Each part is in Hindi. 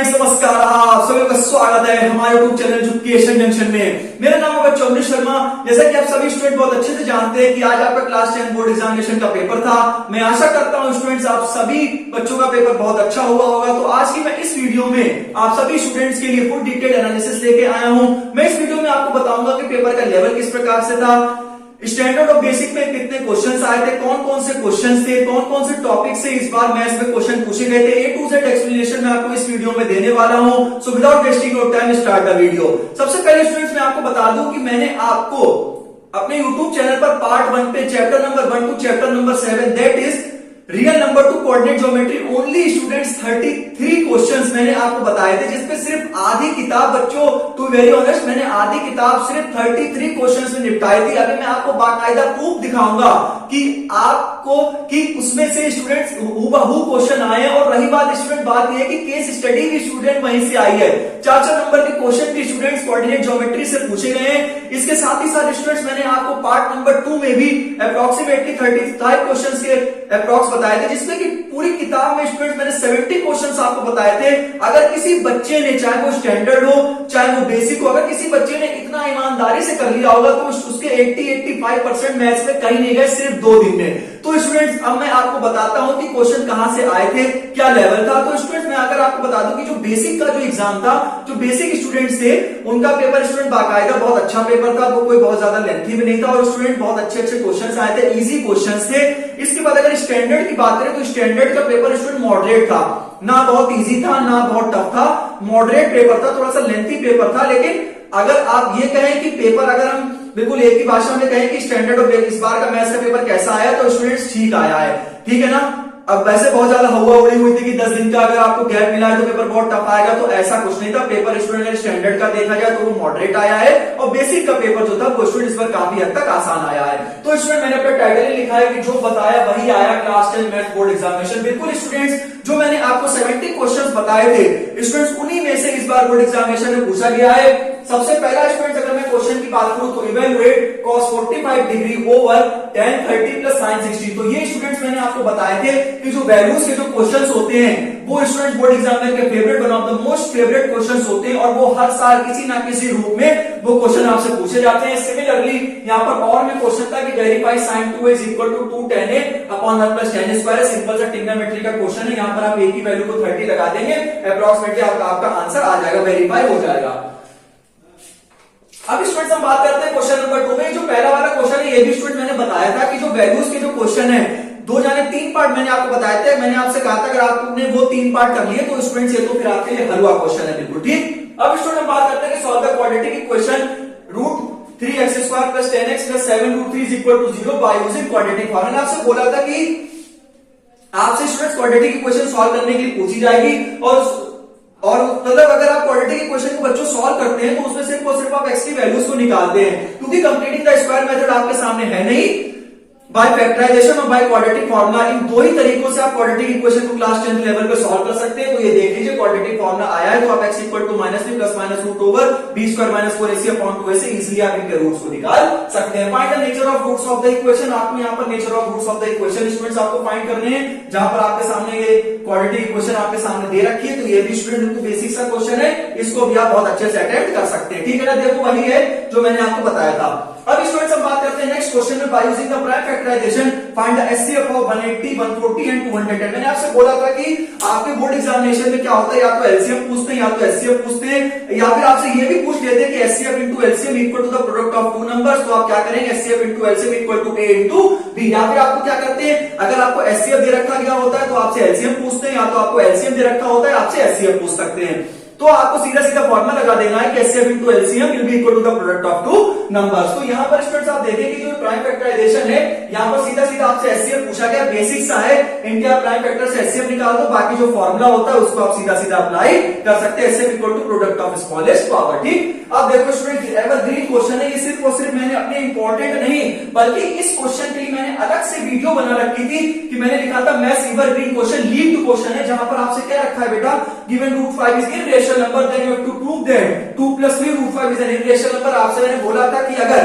फ्रेंड्स, नमस्कार। आप सभी का स्वागत है हमारे यूट्यूब चैनल एजुकेशन जंक्शन में। मेरा नाम है बच्चों अमृत शर्मा। जैसा कि आप सभी स्टूडेंट बहुत अच्छे से जानते हैं कि आज आपका क्लास 10 बोर्ड एग्जामिनेशन का पेपर था। मैं आशा करता हूं स्टूडेंट्स आप सभी बच्चों का पेपर बहुत अच्छा हुआ होगा। तो आज की मैं इस वीडियो में आप सभी स्टूडेंट्स के लिए फुल डिटेल एनालिसिस लेके आया हूं। मैं इस वीडियो में आपको बताऊंगा कि पेपर का लेवल किस प्रकार से था, स्टैंडर्ड और बेसिक में कितने क्वेश्चंस आए थे, कौन कौन से क्वेश्चंस थे, कौन कौन से टॉपिक से इस बार मैथ्स में क्वेश्चन पूछे गए थे। A to Z एक्सप्लेनेशन मैं आपको इस वीडियो में देने वाला हूं। So without wasting your time start the video. सबसे पहले स्टूडेंट्स मैं आपको बता दूं कि मैंने आपको अपने YouTube चैनल पर पार्ट 1 पे chapter number 1 to chapter number 7 that is real number to coordinate geometry only students 33 questions मैंने आपको बताए थे, जिसपे सिर्फ आधी किताब बच्चों टू वेरी ऑनेस्ट मैंने आधी किताब सिर्फ 33 क्वेश्चंस में निपटाई थी। अभी मैं आपको बाकायदा प्रूफ दिखाऊंगा कि आपको कि उसमें से स्टूडेंट्स हूबहू क्वेश्चन आए हैं। और रही बात स्टूडेंट बात यह है कि केस स्टडी भी स्टूडेंट वहीं से आई है। 4 नंबर के क्वेश्चन भी स्टूडेंट्स कोऑर्डिनेट ज्योमेट्री से पूछे गए हैं। इसके साथ ही साथ स्टूडेंट्स मैंने आपको पार्ट नंबर 2 में भी अप्रोक्सीमेटली 35 क्वेश्चंस के अप्रोक्स बताए थे, जिसमें कि पूरी किताब में स्टूडेंट्स मैंने 70 क्वेश्चंस आपको बताए थे। अगर किसी बच्चे ने, चाहे वो स्टैंडर्ड हो चाहे वो बेसिक हो, अगर किसी बच्चे ने इतना ईमानदारी से कर लिया होगा तो उसके 80-85% मैथ्स में कहीं नहीं गए सिर्फ 2 दिन में। तो स्टूडेंट्स अब मैं आपको बताता हूं कि क्वेश्चन कहां से आए थे, क्या लेवल था। तो स्टूडेंट्स मैं अगर आपको बता दूं कि जो बेसिक का जो एग्जाम था, जो बेसिक स्टूडेंट्स थे उनका पेपर स्टूडेंट बाकायदा बहुत अच्छा पेपर था। वो कोई बहुत ज्यादा लेंथी भी नहीं था और स्टूडेंट बहुत अच्छे अच्छे क्वेश्चंस आए थे, इजी क्वेश्चंस थे। इसके बाद अगर स्टैंडर्ड की बात करें तो स्टैंडर्ड का पेपर स्टूडेंट मॉडरेट था, ना बहुत इजी था ना बहुत टफ था, मॉडरेट पेपर था, थोड़ा सा लेंथी पेपर था। लेकिन अगर आप ये कहें कि पेपर अगर हम बिल्कुल एक ही भाषा में कहें कि स्टैंडर्ड और इस बार का मैथ्स का पेपर कैसा आया, तो स्टूडेंट्स ठीक आया है, ठीक है ना। अब वैसे बहुत ज्यादा हवा उड़ी हुई थी कि 10 दिन का अगर आपको गैप मिला है तो पेपर बहुत टफ आएगा, तो ऐसा कुछ नहीं था। पेपर स्टूडेंट अगर स्टैंडर्ड का देखा जाए तो वो मॉडरेट आया है और बेसिक का पेपर जो था वो स्टूडेंट इस बार काफी हद तक आसान आया है। तो स्टूडेंट मैंने अपना टाइटल ही लिखा है कि जो बताया वही आया क्लास 10 मैथ बोर्ड एग्जामिनेशन। बिल्कुल स्टूडेंट्स जो मैंने आपको 70 क्वेश्चंस बताए थे स्टूडेंट्स उन्हीं में से इस बार बोर्ड एग्जामिनेशन में पूछा गया है। सबसे पहला स्टूडेंट अगर मैं क्वेश्चन की बात करूं तो evaluate cos 45 degree over tan 30 plus sin 60। तो ये स्टूडेंट्स मैंने आपको बताए थे कि जो वैल्यूज के जो क्वेश्चंस होते हैं वो स्टूडेंट बोर्ड एग्जाम में के favourite one of the most favourite questions होते हैं और वो हर साल किसी ना किसी रूप में वो क्वेश्चन आपसे पूछे जाते हैं। सिमिलरली यहाँ पर और में क्वेश्चन था कि verify sin 2a is equal to 2 tan a upon 1 plus tan a square। Simple सा ट्रिग्नोमेट्री का क्वेश्चन है। यहाँ पर आप a की वैल्यू को 30 लगा देंगे, अप्रोक्सीमेटली आपका आंसर आ जाएगा, वेरीफाई हो जाएगा। अब स्टूडेंट्स हम बात करते हैं क्वेश्चन नंबर 2 में। जो पहला वाला क्वेश्चन है ये भी स्टूडेंट मैंने बताया था कि जो वैल्यूज के जो क्वेश्चन है 3 पार्ट मैंने आपको बताए थे। मैंने आपसे कहा था अगर आपने वो 3 पार्ट कर लिए तो स्टूडेंट्स ये तो फिर आपके लिए हलवा क्वेश्चन है, बिल्कुल ठीक। अब स्टूडेंट हम बात करते हैं कि solve the quadratic equation √3x² plus 10x plus 7√3 is equal to 0 by using quadratic formula. आपसे बोला था कि आपसे स्टूडेंट्स क्वाड्रेटिक इक्वेशन सॉल्व करने के लिए पूछी जाएगी और मतलब अगर आप क्वाड्रेटिक इक्वेशन को बच्चों सॉल्व करते हैं तो उसमें सिर्फ और सिर्फ आप x की वैल्यूज को निकालते हैं, क्योंकि कंप्लीटिंग द स्क्वायर मेथड आपके सामने है नहीं। बाय फैक्टराइजेशन और बाय क्वाड्रेटिक फार्मूला, इन 2 ही तरीकों से आप क्वाड्रेटिक इक्वेशन को क्लास 10 लेवल पे सॉल्व कर सकते हैं। तो ये देख लीजिए क्वाड्रेटिक फार्मूला आया है तो आप x equal to -3 plus minus root over b square minus 4ac upon 2a से इजीली आप इनके रूट्स को निकाल सकते हैं। Find the nature of roots of the equation. आपको यहाँ पर nature of roots of the equation students आपको फाइंड करने हैं, जहां पर आपके सामने ये क्वाड्रेटिक इक्वेशन आपके सामने दे रखी है। तो ये भी स्टूडेंट को बेसिक सा क्वेश्चन है, इसको भी आप बहुत अच्छे से अटेम्प्ट कर सकते हैं, ठीक है ना। देखो वही है जो मैंने आपको बताया था। अब स्टूडेंट्स हम बात करते हैं नेक्स्ट क्वेश्चन में by using the prime factorization find the HCF of 180, 140 and 210। मैंने आपसे बोला था कि आपके बोर्ड एग्जामिनेशन में क्या होता है, या तो एलसीएम पूछते हैं या तो एचसीएफ पूछते हैं, या फिर आपसे ये भी पूछ लेते हैं कि HCF into LCM equal to the product of 2 numbers. तो आप क्या करेंगे, HCF into LCM equal to a into b। या फिर आपको क्या करते हैं, अगर आपको एचसीएफ दे रखा गया होता है तो आपसे एलसीएम पूछते हैं, या तो आपको एलसीएम दे रखा होता है आपसे एचसीएफ पूछ सकते हैं। तो आपको सीधा सीधा फॉर्मूला लगा देना है कि HCF into LCM will be equal to the product of 2 numbers. तो यहां पर स्टूडेंट्स आप देखें कि जो प्राइम फैक्टराइजेशन है यहां पर सीधा सीधा आपसे एचसीएफ पूछा गया, बेसिक सा है, इनके आप प्राइम फैक्टर से एचसीएफ निकाल दो, बाकी जो फॉर्मूला होता है उसको आप सीधा सीधा अप्लाई कर सकते हैं। HCF equal to product of smallest power, ठीक। अब देखो स्टूडेंट एवरग्रीन क्वेश्चन है, ये सिर्फ और सिर्फ मैंने अपने इंपॉर्टेंट नहीं बल्कि इस क्वेश्चन के लिए मैंने अलग से वीडियो बना रखी थी कि मैंने लिखा था maths evergreen question lead question है, जहां पर आपसे क्या रखा है बेटा, given √5 is irrational number then you have to prove that 2 + 3 √5 is an irrational number. आपसे मैंने बोला था कि अगर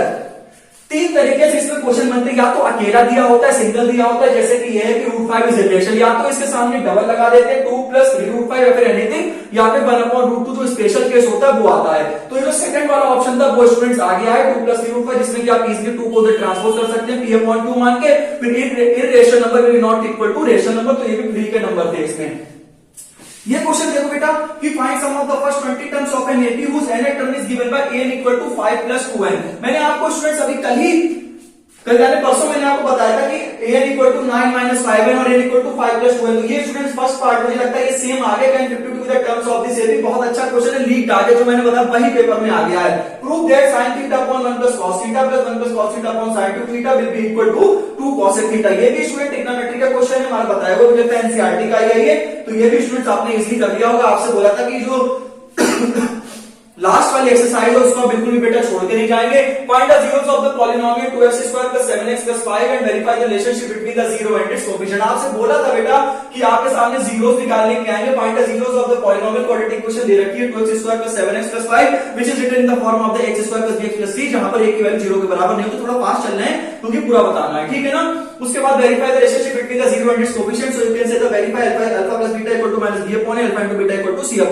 3 तरीके से इसमें क्वेश्चन बनते हैं, या तो अकेला दिया होता है, सिंगल दिया होता है, जैसे कि ये है कि √5 इज इररेशनल, या तो इसके सामने डबल लगा देते हैं 2 + 3 √5 या फिर एनीथिंग या फिर 1/√2 जो स्पेशल केस होता है वो आता है। तो ये जो सेकंड वाला ऑप्शन था वो स्टूडेंट्स आ गया है 2 + 3/5, जिसमें कि आप इजीली 2 को उधर ट्रांसपोज कर सकते हैं p/2 मान के, फिर irrational number will not equal to rational number, तो ये भी फ्री के नंबर थे इसमें। ये क्वेश्चन देखो बेटा कि find sum of the first 20 terms of an AP whose nth term is given by n = 5 + 2n। मैंने आपको स्टूडेंट्स अभी कल यानी परसों मैंने आपको बताया था कि n = 9 - 5n और n = 5 + 2n। तो ये स्टूडेंट्स फर्स्ट पार्ट मुझे लगता है ये सेम आ गया, can 52 with the terms of this AB, बहुत अच्छा क्वेश्चन है, लीक आ गया, जो मैंने बताया वही पेपर में आ गया है। Prove that sin θ upon 1 + cos θ + 1 + cos θ upon sin 2θ will be equal to 2 cos θ। ये भी स्टूडेंट ट्रिग्नोमेट्री का क्वेश्चन है, हमारा बताया हुआ, मुझे लगता है एनसीईआरटी का ही है ये, तो ये भी स्टूडेंट्स आपने इजीली कर लिया होगा। आपसे बोला था कि जो लास्ट वाली एक्सरसाइज है उसको बिल्कुल भी बेटा छोड़ के नहीं जाएंगे। Find the zeros of the polynomial 2x² + 7x + 5 and verify the relationship between the zero and it's coefficient. आपसे बोला था बेटा कि आपके सामने जीरोस निकालने के आएंगे। Find the zeros of the polynomial quadratic equation दे रखी है 2x² + 7x + 5 which is written in the form of the x² + bx + c, जहां पर a की वैल्यू 0 के बराबर नहीं हो, तो थोड़ा फास्ट चलना है क्योंकि पूरा बताना है, ठीक है ना। उसके बाद verify the relationship between the zero and it's coefficient, so you can say the verify alpha + beta = -b/a, alpha * beta = c/a।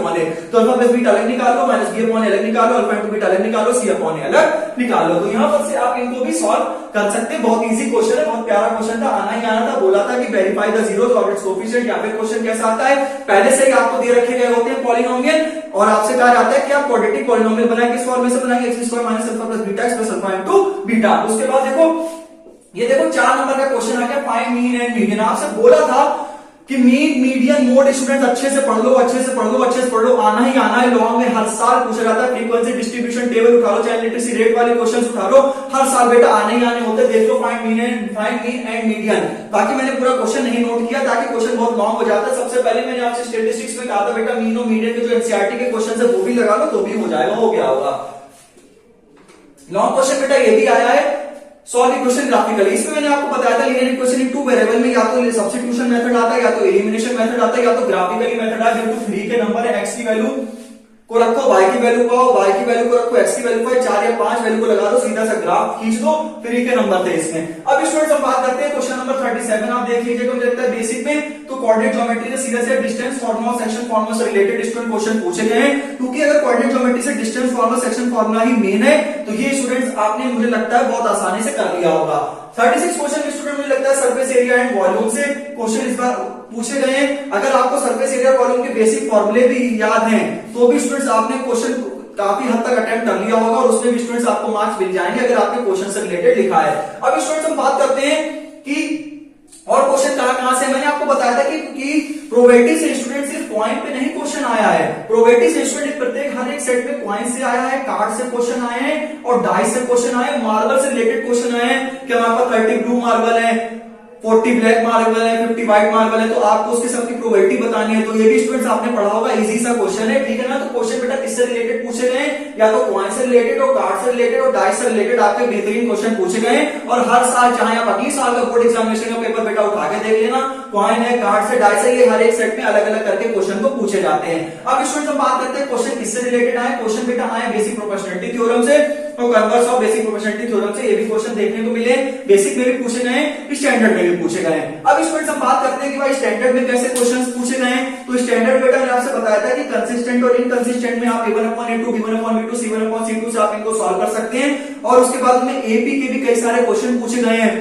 तो अल्फा + बीटा अलग निकालो, -b/a अलग निकालो, अल्फा * बीटा अलग निकालो, c/a अलग निकालो। तो यहां पर से आप इनको भी सॉल्व कर सकते हैं, बहुत इजी क्वेश्चन है, बहुत प्यारा क्वेश्चन था, आना ही आना था। बोला था कि verify the zeros of its coefficient, या फिर क्वेश्चन कैसा आता है, पहले से ही आपको दे रखे गए होते हैं पॉलिनोमियल और आपसे कहा जाता है कि आप क्वाड्रेटिक पॉलिनोमियल बनाएं, किस फॉर्म में से बनाएंगे, x² - alpha + beta x + alpha * beta. उसके बाद देखो ये देखो 4 नंबर का क्वेश्चन आ गया, फाइंड मीन एंड मीडियन। आपसे बोला था कि मीन मीडियन मोड स्टूडेंट्स अच्छे से पढ़ लो, अच्छे से पढ़ लो, अच्छे से पढ़ लो, आना ही आना है। लॉन्ग में हर साल पूछा जाता है, फ्रीक्वेंसी डिस्ट्रीब्यूशन टेबल उठा लो, चाहे लिटरेसी रेट वाले क्वेश्चंस उठा लो, हर साल बेटा आने ही आने होते हैं। देख लो फाइंड मीन एंड मीडियन। बाकी मैंने पूरा क्वेश्चन नहीं नोट किया ताकि क्वेश्चन बहुत लॉन्ग हो जाता है। सबसे पहले मैंने आपसे स्टैटिस्टिक्स में कहा था बेटा मीन और मीडियन के जो एनसीईआरटी के क्वेश्चन है वो भी लगा लो तो भी हो जाएगा, हो गया होगा। लॉन्ग क्वेश्चन बेटा ये भी आया है, सॉल्व इक्वेशन ग्राफिकली। इसमें मैंने आपको बताया था लीनियर इक्वेशन इन 2 वेरिएबल में या तो सब्स्टिट्यूशन मेथड आता है, या तो एलिमिनेशन मेथड आता है, या तो ग्राफिकली मेथड आता है। बिल्कुल फ्री के नंबर है, x की वैल्यू को रखो, y की वैल्यू को, y की वैल्यू को रखो, x की वैल्यू को 4 या 5 वैल्यू को लगा दो, सीधा सा ग्राफ खींच दो, फ्री के नंबर थे इसमें। अब स्टूडेंट्स हम बात करते हैं क्वेश्चन नंबर 37। आप देख लीजिएगा, मुझे लगता है बेसिक में तो कोऑर्डिनेट ज्योमेट्री से सीधा से डिस्टेंस फार्मूला और सेक्शन फार्मूला से रिलेटेड स्टूडेंट क्वेश्चन पूछे गए हैं, क्योंकि अगर कोऑर्डिनेट ज्योमेट्री से डिस्टेंस फार्मूला सेक्शन फार्मूला ही मेन है तो ये स्टूडेंट्स आपने मुझे लगता है बहुत आसानी से कर लिया होगा। 36 क्वेश्चन स्टूडेंट मुझे लगता है सरफेस एरिया एंड वॉल्यूम से क्वेश्चन इस बार पूछे गए हैं। अगर आपको सरफेस एरिया वॉल्यूम के बेसिक फॉर्मूले भी याद हैं तो भी स्टूडेंट्स आपने क्वेश्चन काफी हद तक अटेम्प्ट कर लिया होगा और उसमें भी स्टूडेंट्स आपको मार्क्स मिल जाएंगे अगर आपके क्वेश्चन से रिलेटेड लिखा है। अब स्टूडेंट्स हम बात करते हैं कि और क्वेश्चन कहां से। मैंने आपको बताया था कि प्रोबेबिलिटी से स्टूडेंट सिर्फ पॉइंट पे नहीं क्वेश्चन आया है, प्रोबेबिलिटी से स्टूडेंट प्रत्येक हर एक सेट में कॉइन से आया है, कार्ड से क्वेश्चन आए हैं और डाइस से क्वेश्चन आए हैं, मार्बल से रिलेटेड क्वेश्चन आए हैं कि हमारे पास 30 ब्लू मार्बल है, 40 ब्लैक मार्बल है, 50 व्हाइट मार्बल है, तो आपको उसके सबकी प्रोबेबिलिटी बतानी है। तो ये भी स्टूडेंट्स आपने पढ़ा होगा, इजी सा क्वेश्चन है, ठीक है ना। तो क्वेश्चन बेटा किससे रिलेटेड पूछे गए, या तो कॉइन से रिलेटेड और कार्ड से रिलेटेड और डाइस से रिलेटेड आपके बेहतरीन क्वेश्चन पूछे गए। और हर साल चाहे आप अगले साल का बोर्ड एग्जामिनेशन का पेपर बेटा उठा के देख लेना, कॉइन है, कार्ड से, डाइस है, ये हर एक सेट में अलग अलग करके क्वेश्चन को पूछे जाते हैं। अब स्टूडेंट्स हम बात करते हैं क्वेश्चन किससे रिलेटेड आए। क्वेश्चन बेटा आए बेसिक प्रोपोर्शनलिटी थ्योरम से और converse of basic proportionality theorem से। ये भी क्वेश्चन देखने को मिले, बेसिक में भी पूछे गए, स्टैंडर्ड में भी पूछे गए। अब स्टूडेंट्स हम बात करते हैं कि भाई स्टैंडर्ड में कैसे क्वेश्चंस पूछे गए। तो स्टैंडर्ड बेटा मैंने आपसे बताया था कि कंसिस्टेंट और इनकंसिस्टेंट में आप a1/a2, b1/b2, c1/c2 से आप इनको सॉल्व कर सकते हैं। और उसके बाद में एपी के भी कई सारे क्वेश्चन पूछे गए हैं,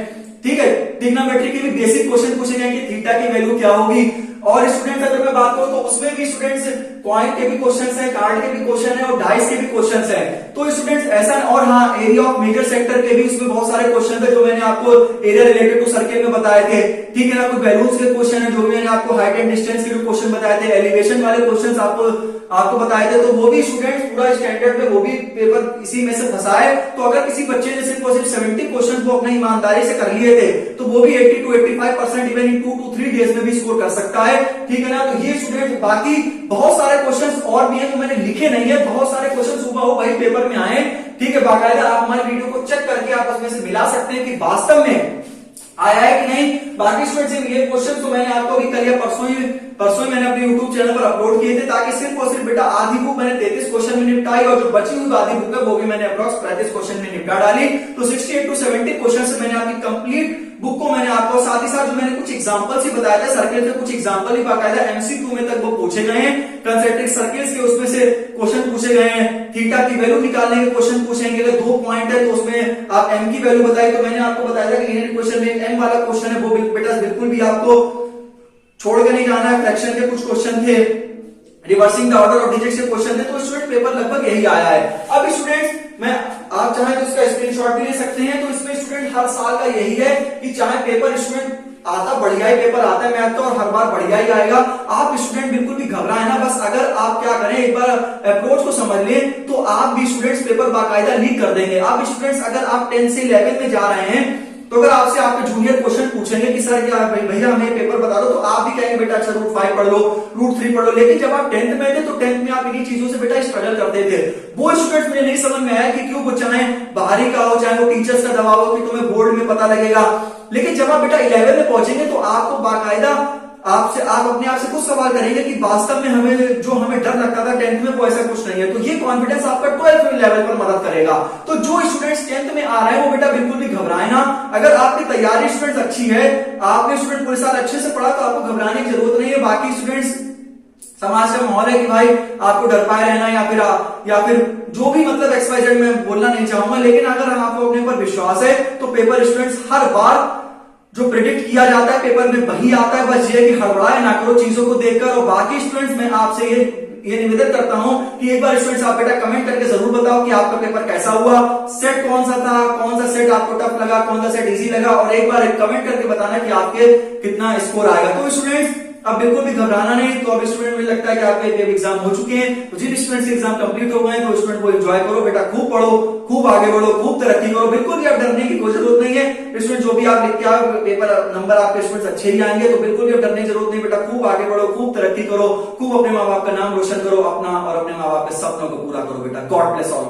ठीक है। ट्रिग्नोमेट्री के भी बेसिक क्वेश्चन पूछे गए कि थीटा की वैल्यू क्या होगी। और स्टूडेंट्स अगर मैं बात करूं तो उसमें भी स्टूडेंट्स कॉइन के भी क्वेश्चंस हैं, कार्ड के भी क्वेश्चन है और डाइस के भी क्वेश्चंस हैं। तो स्टूडेंट्स ऐसा, और हाँ एरिया ऑफ मेजर सेक्टर के भी उसमें बहुत सारे क्वेश्चन थे जो मैंने आपको एरिया रिलेटेड टू सर्किल में बताए थे, ठीक है ना। कुछ बैलून्स के क्वेश्चन है जो भी मैंने आपको हाइट एंड डिस्टेंस के भी क्वेश्चन बताए थे, एलिवेशन वाले क्वेश्चन आपको बताए थे। तो वो भी स्टूडेंट्स पूरा स्टैंडर्ड में वो भी पेपर इसी में से फंसा है। तो अगर किसी बच्चे ने सिर्फ 70 क्वेश्चन को अपनी ईमानदारी से कर लिए थे तो वो भी 80 to 85% even in 2 to 3 days में भी स्कोर कर सकता है, ठीक है ना। तो ये स्टूडेंट, बाकी बहुत सारे क्वेश्चंस और भी हैं जो मैंने लिखे नहीं है, बहुत सारे क्वेश्चन सुबह हो वही पेपर में आए, ठीक है। बाकायदा आप हमारे वीडियो को चेक करके आप उसमें से मिला सकते हैं कि वास्तव में आया है कि नहीं। बाकी स्टूडेंट्स ये क्वेश्चन तो मैंने आपको अभी कल या परसों ही मैंने अपने YouTube चैनल पर अपलोड किए थे ताकि सिर्फ और सिर्फ सिर्फ बेटा आधी बुक मैंने 33 क्वेश्चन में निपटाई और जो बची हुई आधी बुक है वो भी मैंने अप्रॉक्स 35 क्वेश्चन में निपटा डाली। तो 68 to 70 क्वेश्चन से मैंने आपकी कंप्लीट बुक को मैंने आपको, साथ ही साथ जो मैंने कुछ एग्जांपल्स ही बताया था सर्किल के, कुछ एग्जांपल ही बाकायदा एमसीक्यू में तक वो पूछे गए हैं। कंसेंट्रिक सर्किल्स के उसमें से क्वेश्चन पूछे गए हैं। थीटा की वैल्यू निकालने के क्वेश्चन पूछेंगे, अगर 2 पॉइंट है तो उसमें आप एम की वैल्यू बताई। तो मैंने आपको बताया था कि लीनियर इक्वेशन में एम वाला क्वेश्चन है वो बेटा बिल्कुल भी आपको छोड़ के नहीं जाना है। फ्रैक्शन के कुछ क्वेश्चन थे, reversing the order of digits के क्वेश्चन थे। तो स्टूडेंट पेपर लगभग यही आया है। अब स्टूडेंट्स मैं, आप चाहे तो इसका स्क्रीनशॉट भी ले सकते हैं। तो इसमें स्टूडेंट हर साल का यही है कि चाहे पेपर स्टूडेंट आता बढ़िया ही पेपर आता है मैथ तो, और हर बार बढ़िया ही आएगा। आप स्टूडेंट बिल्कुल भी घबराए ना, बस अगर आप क्या करें एक बार अप्रोच को समझ लें तो आप भी स्टूडेंट्स पेपर बाकायदा लीक कर देंगे। आप स्टूडेंट्स अगर आप 10 से 11 में जा रहे हैं तो अगर आपसे आपके जूनियर क्वेश्चन पूछेंगे कि सर क्या भैया हमें पेपर बता दो, तो आप भी कहेंगे बेटा अच्छा रूट 5 पढ़ लो, रूट 3 पढ़ लो। लेकिन जब आप 10th में थे तो 10th में आप इन्हीं चीजों से बेटा स्ट्रगल करते थे। वो स्टूडेंट्स मुझे नहीं समझ में आया कि क्यों, वो चाहे बाहरी का हो चाहे वो टीचर्स का दबाव हो कि तुम्हें बोर्ड में पता लगेगा। लेकिन जब आप बेटा 11 में पहुंचेंगे तो आपको बाकायदा आप अपने आप से कुछ सवाल करेंगे कि वास्तव में हमें डर लगता था 10th में वो ऐसा कुछ नहीं है। तो ये कॉन्फिडेंस आपका 12th लेवल पर मदद करेगा। तो जो स्टूडेंट्स 10th में आ रहे हैं वो बेटा बिल्कुल भी घबराए ना। अगर आपकी तैयारी स्टूडेंट्स अच्छी है, आपने स्टूडेंट पूरे साल अच्छे से पढ़ा, तो आपको घबराने की जरूरत नहीं है। बाकी स्टूडेंट्स, समाज का माहौल है कि भाई आपको डर पाए रहना या फिर जो भी मतलब XYZ में बोलना नहीं चाहूंगा, लेकिन अगर आपको अपने पर विश्वास है तो पेपर स्टूडेंट्स हर बार जो प्रेडिक्ट किया जाता है पेपर में वही आता है। बस ये कि हड़बड़ाए ना करो चीजों को देखकर। और बाकी स्टूडेंट्स मैं आपसे ये निवेदन करता हूं कि एक बार स्टूडेंट्स आप बेटा कमेंट करके जरूर बताओ कि आपका पेपर कैसा हुआ, सेट कौन सा था, कौन सा सेट आपको टफ लगा, कौन सा सेट इजी लगा, और एक बार कमेंट करके बताना कि आपके कितना स्कोर आएगा। तो स्टूडेंट्स अब बिल्कुल भी घबराना नहीं। तो अब स्टूडेंट मुझे लगता है कि आपके एग्जाम हो चुके हैं, तो जिन स्टूडेंट्स के एग्जाम कंप्लीट हो गए तो स्टूडेंट को एंजॉय करो बेटा, खूब पढ़ो, खूब आगे बढ़ो, खूब तरक्की करो। बिल्कुल भी आप डरने की कोई जरूरत नहीं है। स्टूडेंट जो भी आप लिख के आओ पेपर नंबर आपके स्टूडेंट्स अच्छे ही आएंगे, तो बिल्कुल भी अब डरने की जरूरत नहीं बेटा। खूब आगे बढ़ो, खूब तरक्की करो, खूब अपने माँ बाप का नाम रोशन करो, अपना और अपने माँ बाप के सपनों को पूरा करो बेटा। God bless all.